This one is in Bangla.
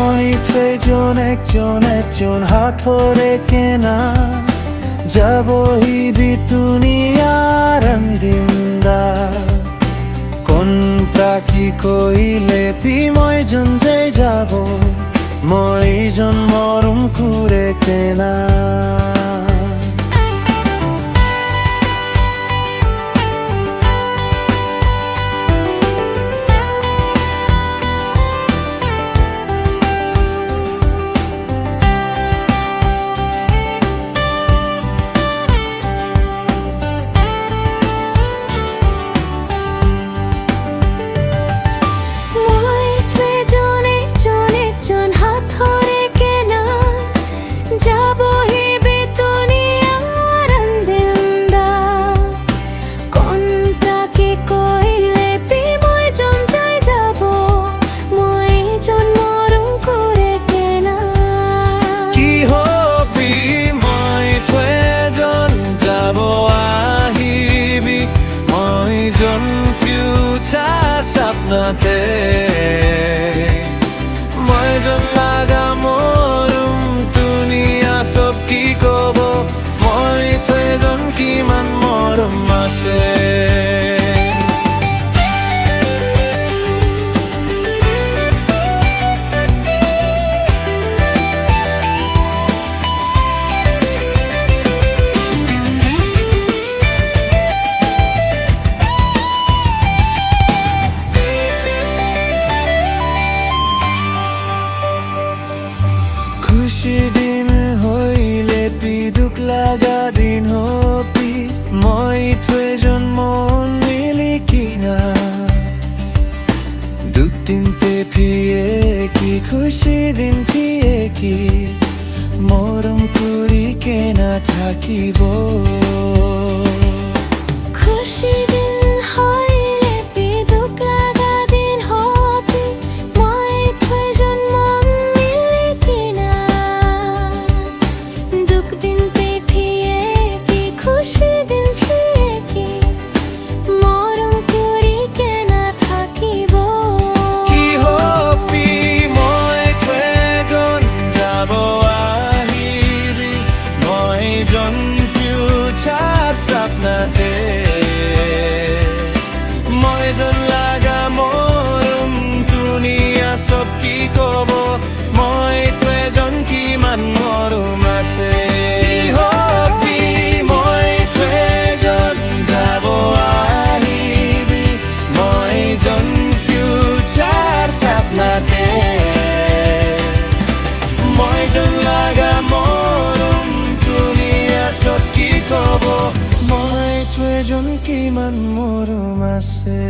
মই থৈজন একজন হাতরে কেনা যাবহি বিতুনিয়ার দিন্দা কোন প্রাকি কইলে পি মইজন যাই যাব মইজন মরম কুরে কেনা সাপনাতে মইজন লাগা মরম দুনিয়া সব কি কব মই থৈজন কিমান মরম আছে খুশি দিন হইলে পি দুখ লাগা দিন হপি মই থৈজন মন মিলি কিনা দুখ দিনতে ফিয়ে কি খুশি দিন ফিয়ে কি মরম করি কেনা থাকিব খুশি সাপনাতে মইজন লাগা মরম দুনিয়া সব কি কব মই থৈজন কিমান মরম আছে হবি মই থৈজন যাব আহিবি মইজন ফিউচার সাপনাতে মইজন লাগা মরম দুনিয়া সব কি কব মই থৈজন কিমান মৰম আছে